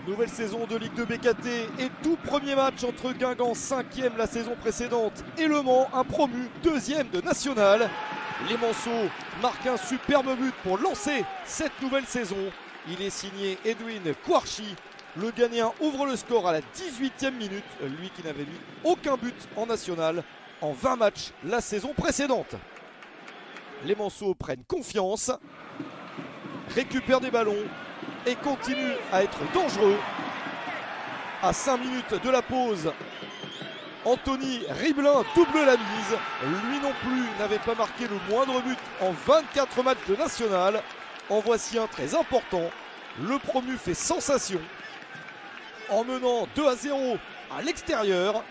Nouvelle saison de Ligue 2 BKT et tout premier match entre Guingamp 5e la saison précédente et Le Mans, un promu 2e de National. Les Manceaux marquent un superbe but pour lancer cette nouvelle saison. Il est signé Edwin Kouarchi. Le Ghanéen ouvre le score à la 18e minute, lui qui n'avait mis aucun but en National en 20 matchs la saison précédente. Les Manceaux prennent confiance, récupèrent des ballons et continuent à être dangereux. À 5 minutes de la pause, Anthony Ribelin double la mise. Lui non plus n'avait pas marqué le moindre but en 24 matchs de National. En voici un très important. Le promu fait sensation en menant 2-0 à l'extérieur.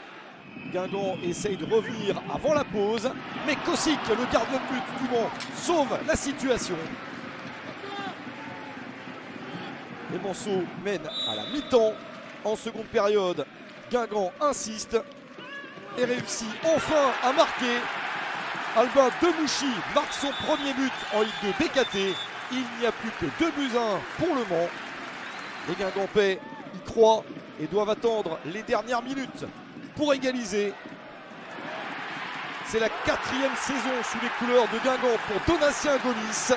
Guingamp essaye de revenir avant la pause, mais Kosic, le gardien de but du Mans, sauve la situation. Les Manceaux mènent à la mi-temps. En seconde période, Guingamp insiste et réussit enfin à marquer. Albin Demouchy marque son premier but en Ligue 2 BKT. Il n'y a plus que 2-1 pour Le Mans. Les Guingampais y croient et doivent attendre les dernières minutes pour égaliser. C'est la 4e saison sous les couleurs de Guingamp pour Donatien Gomis.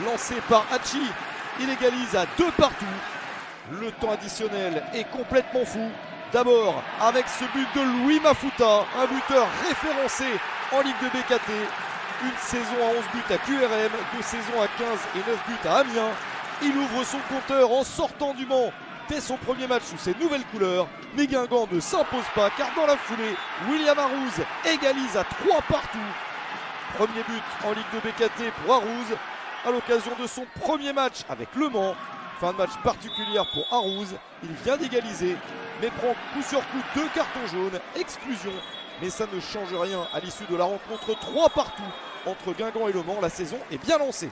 Lancé par Hachi, il égalise à 2 partout. Le temps additionnel est complètement fou. D'abord avec ce but de Louis Mafuta, un buteur référencé en Ligue 2 BKT. Une saison à 11 buts à QRM, 2 saisons à 15 et 9 buts à Amiens. Il ouvre son compteur en sortant du Mans dès son premier match sous ses nouvelles couleurs. Mais Guingamp ne s'impose pas car dans la foulée, William Arouz égalise à 3 partout. Premier but en Ligue 2 BKT pour Arouz à l'occasion de son premier match avec Le Mans. Fin de match particulière pour Arouz. Il vient d'égaliser mais prend coup sur coup 2 cartons jaunes, exclusion. Mais ça ne change rien à l'issue de la rencontre 3 partout entre Guingamp et Le Mans. La saison est bien lancée.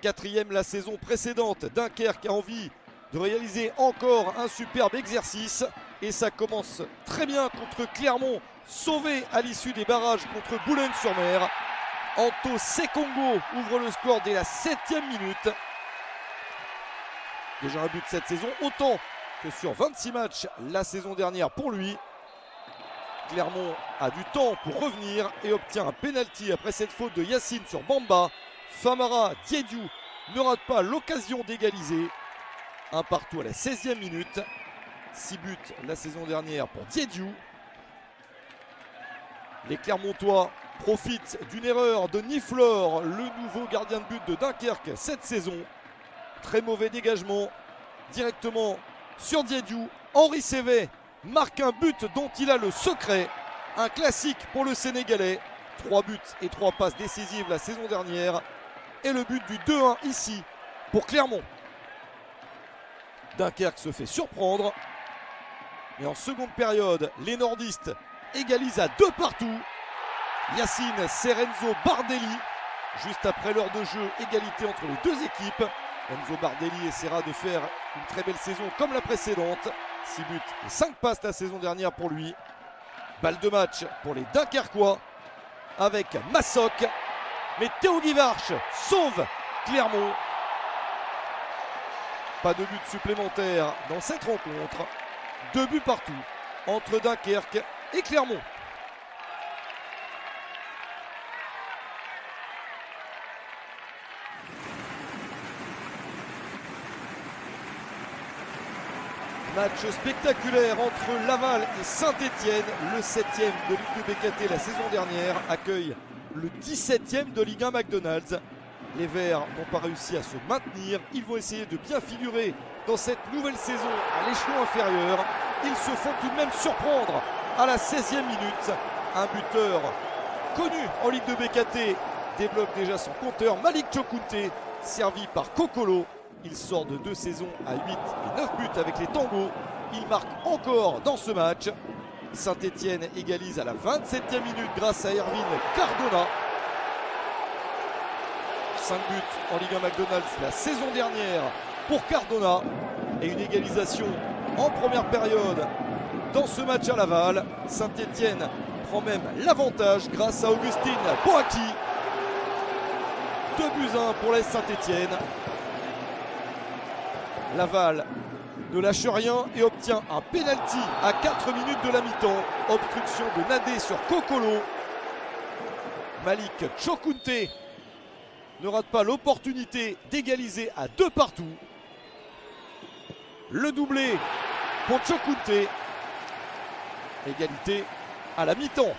Quatrième la saison précédente, Dunkerque a envie de réaliser encore un superbe exercice. Et ça commence très bien contre Clermont, sauvé à l'issue des barrages contre Boulogne-sur-Mer. Anto Sekongo ouvre le score dès la 7e minute. Déjà un but cette saison, autant que sur 26 matchs la saison dernière pour lui. Clermont a du temps pour revenir et obtient un pénalty après cette faute de Yacine sur Bamba. Famara Diédiou ne rate pas l'occasion d'égaliser. Un partout à la 16e minute. 6 buts la saison dernière pour Diédiou. Les Clermontois profitent d'une erreur de Niflor, le nouveau gardien de but de Dunkerque cette saison. Très mauvais dégagement directement sur Diédiou. Henri Sévet marque un but dont il a le secret. Un classique pour le Sénégalais. 3 buts et 3 passes décisives la saison dernière. Et le but du 2-1 ici pour Clermont. Dunkerque se fait surprendre. Mais en seconde période, les nordistes égalisent à 2 partout. Yacine Serenzo Bardelli. Juste après l'heure de jeu, égalité entre les deux équipes. Enzo Bardelli essaiera de faire une très belle saison comme la précédente. 6 buts et 5 passes la saison dernière pour lui. Balle de match pour les Dunkerquois avec Massoc. Mais Théo Guivarch sauve Clermont. Pas de but supplémentaire dans cette rencontre. 2 buts partout entre Dunkerque et Clermont. Match spectaculaire entre Laval et Saint-Etienne. Le 7e de Ligue 2 BKT la saison dernière accueille le 17e de Ligue 1 McDonald's. Les Verts n'ont pas réussi à se maintenir. Ils vont essayer de bien figurer dans cette nouvelle saison à l'échelon inférieur. Ils se font tout de même surprendre à la 16e minute. Un buteur connu en Ligue 2 BKT débloque déjà son compteur. Malik Chokounté, servi par Kokolo. Il sort de 2 saisons à 8 et 9 buts avec les Tangos. Il marque encore dans ce match. Saint-Etienne égalise à la 27e minute grâce à Erwin Cardona. 5 buts en Ligue 1 McDonald's la saison dernière pour Cardona. Et une égalisation en première période dans ce match à Laval. Saint-Etienne prend même l'avantage grâce à Augustine Boaki. 2-1 pour l'AS Saint-Etienne. Laval ne lâche rien et obtient un penalty à 4 minutes de la mi-temps. Obstruction de Nadé sur Kokolo. Malik Chokounté ne rate pas l'opportunité d'égaliser à 2 partout. Le doublé pour Chokounté. Égalité à la mi-temps.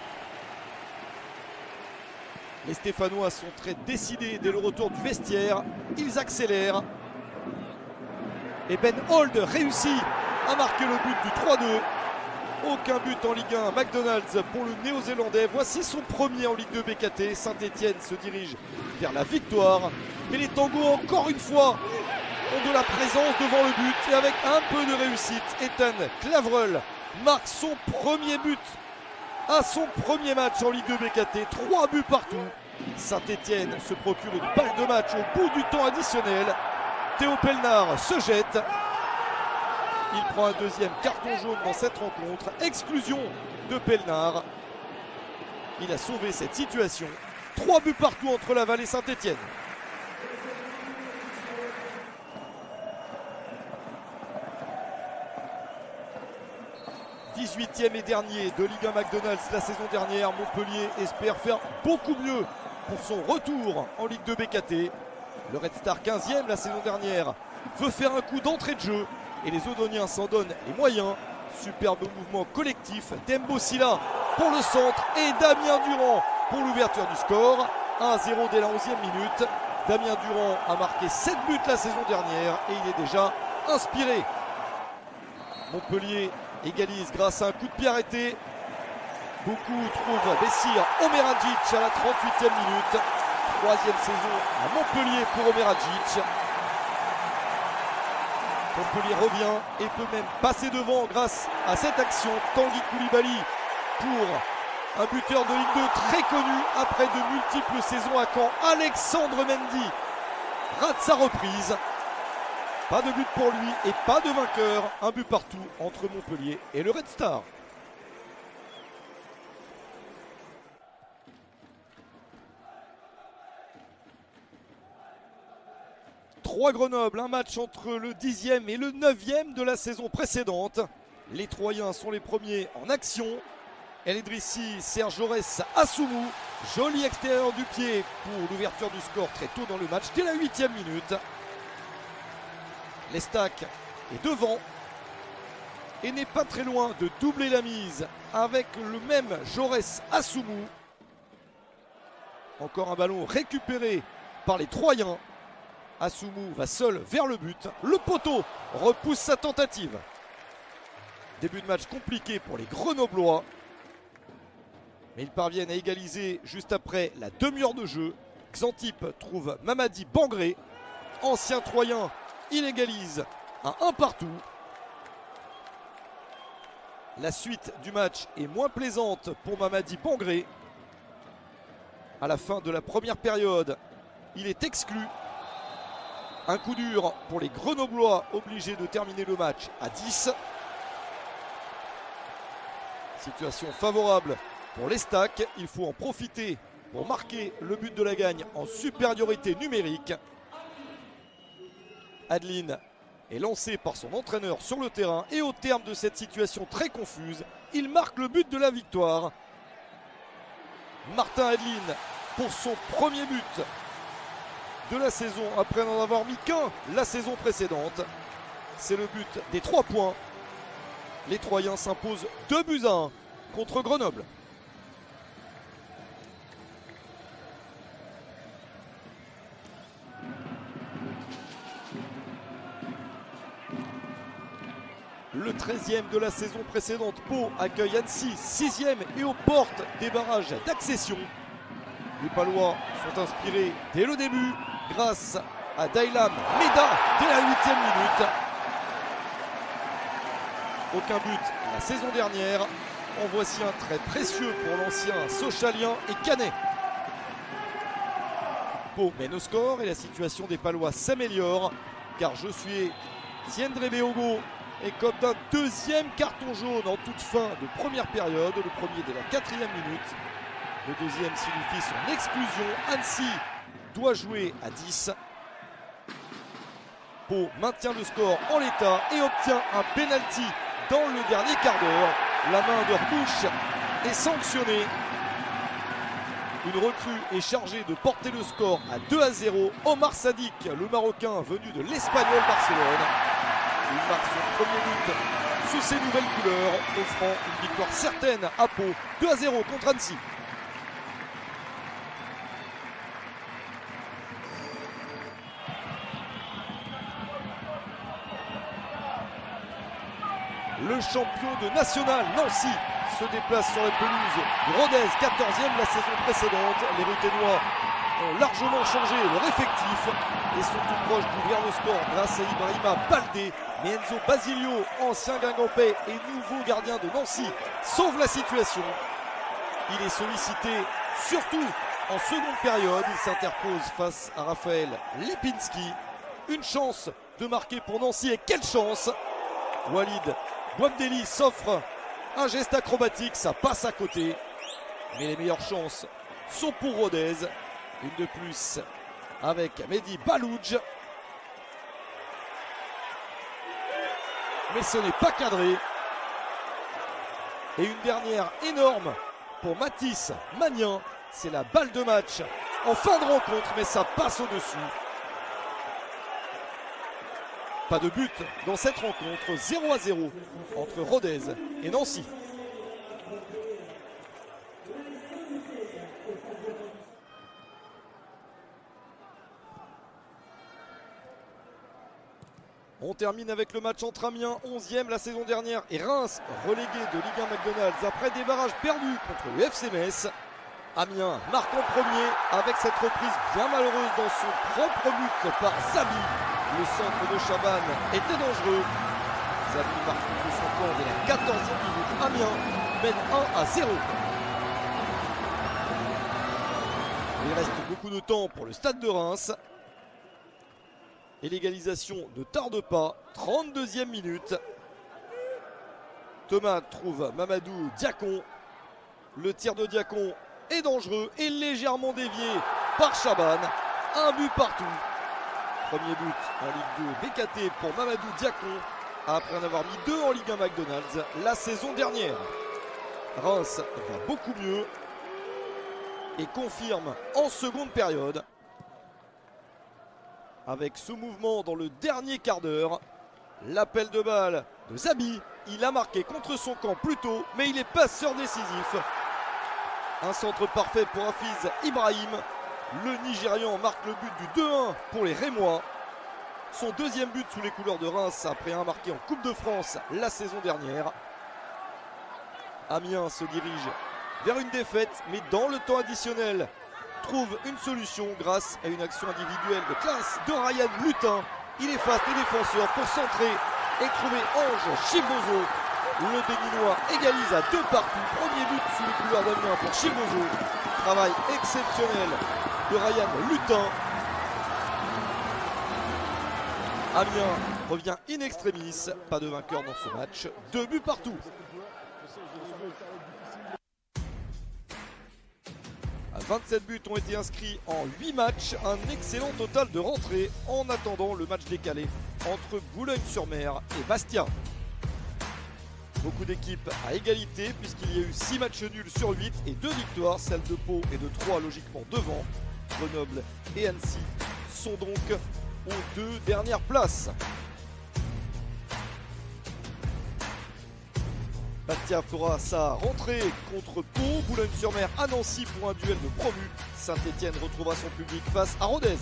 Les Stéphanois sont très décidés dès le retour du vestiaire. Ils accélèrent. Et Ben Holt réussit à marquer le but du 3-2. Aucun but en Ligue 1 McDonald's pour le Néo-Zélandais. Voici son premier en Ligue 2 BKT. Saint-Etienne se dirige vers la victoire. Et les Tangos, encore une fois, ont de la présence devant le but. Et avec un peu de réussite, Ethan Clavreul marque son premier but à son premier match en Ligue 2 BKT. 3 buts partout. Saint-Etienne se procure une balle de match au bout du temps additionnel. Théo Pelnard se jette. Il prend un deuxième carton jaune dans cette rencontre. Exclusion de Pelnard. Il a sauvé cette situation. 3 buts partout entre Laval et Saint-Etienne. « 18e et dernier de Ligue 1 McDonald's la saison dernière. Montpellier espère faire beaucoup mieux pour son retour en Ligue 2 BKT. Le Red Star 15e la saison dernière veut faire un coup d'entrée de jeu et les Odoniens s'en donnent les moyens. Superbe mouvement collectif d'Embo Silla pour le centre et Damien Durand pour l'ouverture du score. 1-0 dès la 11e minute. Damien Durand a marqué 7 buts la saison dernière et il est déjà inspiré. Montpellier égalise grâce à un coup de pied arrêté. Beaucoup trouvent Bessir Omeragic à la 38e minute. 3e saison à Montpellier pour Omeragic. Montpellier revient et peut même passer devant grâce à cette action. Tanguy Koulibaly pour un buteur de Ligue 2 très connu après de multiples saisons à Caen. Alexandre Mendy rate sa reprise. Pas de but pour lui et pas de vainqueur. Un but partout entre Montpellier et le Red Star. Grenoble, un match entre le 10e et le 9e de la saison précédente. Les Troyens sont les premiers en action. El Idrissi, Serge Jaurès, Assoumou. Joli extérieur du pied pour l'ouverture du score très tôt dans le match, dès la 8e minute. L'Estac est devant et n'est pas très loin de doubler la mise avec le même Jaurès Assoumou. Encore un ballon récupéré par les Troyens. Assoumou va seul vers le but. Le poteau repousse sa tentative. Début de match compliqué pour les Grenoblois. Mais ils parviennent à égaliser juste après la demi-heure de jeu. Xantip trouve Mamadi Bangré. Ancien Troyen, il égalise à 1 partout. La suite du match est moins plaisante pour Mamadi Bangré. À la fin de la première période, il est exclu. Un coup dur pour les Grenoblois, obligés de terminer le match à 10. Situation favorable pour l'Estac. Il faut en profiter pour marquer le but de la gagne en supériorité numérique. Adeline est lancé par son entraîneur sur le terrain. Et au terme de cette situation très confuse, il marque le but de la victoire. Martin Adeline pour son premier but de la saison après n'en avoir mis qu'un la saison précédente. C'est le but des 3 points. Les Troyens s'imposent 2-1 contre Grenoble. Le 13e de la saison précédente, Pau accueille Annecy, 6e et aux portes des barrages d'accession. Les Palois sont inspirés dès le début grâce à Dailam Meda dès la 8e minute. Aucun but la saison dernière. En voici un très précieux pour l'ancien Sochalien et Canet. Pau mène au score et la situation des Palois s'améliore car Josué Tiendre Beogo est comme d'un deuxième carton jaune en toute fin de première période. Le premier dès la 4e minute. Le deuxième signifie son exclusion. Annecy doit jouer à 10. Pau maintient le score en l'état et obtient un penalty dans le dernier quart d'heure. La main de Rbouch est sanctionnée. Une recrue est chargée de porter le score à 2-0. Omar Sadik, le Marocain venu de l'Espagnol Barcelone. Il marque son premier but sous ses nouvelles couleurs, offrant une victoire certaine à Pau. 2-0 contre Annecy. Le champion de National, Nancy, se déplace sur la pelouse de Rodez, 14e la saison précédente. Les Ruténois ont largement changé leur effectif et sont tout proches d'ouvrir le score grâce à Ibrahima Baldé. Mais Enzo Basilio, ancien Guingampais et nouveau gardien de Nancy, sauve la situation. Il est sollicité surtout en seconde période. Il s'interpose face à Raphaël Lipinski. Une chance de marquer pour Nancy, et quelle chance! Walid Boumdeli s'offre un geste acrobatique, ça passe à côté. Mais les meilleures chances sont pour Rodez. Une de plus avec Mehdi Balouj. Mais ce n'est pas cadré. Et une dernière énorme pour Mathis Magnin. C'est la balle de match en fin de rencontre, mais ça passe au-dessus. Pas de but dans cette rencontre, 0-0 entre Rodez et Nancy. On termine avec le match entre Amiens, 11e la saison dernière, et Reims, relégué de Ligue 1 McDonald's après des barrages perdus contre le FC Metz. Amiens marque en premier avec cette reprise bien malheureuse dans son propre but par Zabi. Le centre de Chaban était dangereux. Zabi marque contre son camp dès la 14e minute. Amiens mène 1-0. Il reste beaucoup de temps pour le stade de Reims. Et l'égalisation ne tarde pas, 32e minute. Thomas trouve Mamadou Diacon. Le tir de Diacon est dangereux et légèrement dévié par Chaban. Un but partout. Premier but en Ligue 2 BKT pour Mamadou Diacon, après en avoir mis 2 en Ligue 1 McDonald's la saison dernière. Reims va beaucoup mieux et confirme en seconde période. Avec ce mouvement dans le dernier quart d'heure, l'appel de balle de Zabi. Il a marqué contre son camp plus tôt, mais il est passeur décisif. Un centre parfait pour Hafiz Ibrahim. Le Nigérian marque le but du 2-1 pour les Rémois. Son deuxième but sous les couleurs de Reims après un marqué en Coupe de France la saison dernière. Amiens se dirige vers une défaite, mais dans le temps additionnel trouve une solution grâce à une action individuelle de classe de Ryan Lutin. Il efface les défenseurs pour centrer et trouver Ange Chibozo. Le Béninois égalise à 2 partout. Premier but sous les couleurs d'Amiens pour Chibozo. Travail exceptionnel de Ryan Lutin. Amiens revient in extremis. Pas de vainqueur dans ce match. 2 buts partout. 27 buts ont été inscrits en 8 matchs. Un excellent total de rentrée en attendant le match décalé entre Boulogne-sur-Mer et Bastia. Beaucoup d'équipes à égalité puisqu'il y a eu 6 matchs nuls sur 8 et 2 victoires. Celles de Pau et de Troyes logiquement devant. Grenoble et Annecy sont donc aux 2 dernières places. Bastia fera sa rentrée contre Pau. Boulogne-sur-Mer à Nancy pour un duel de promus. Saint-Etienne retrouvera son public face à Rodez.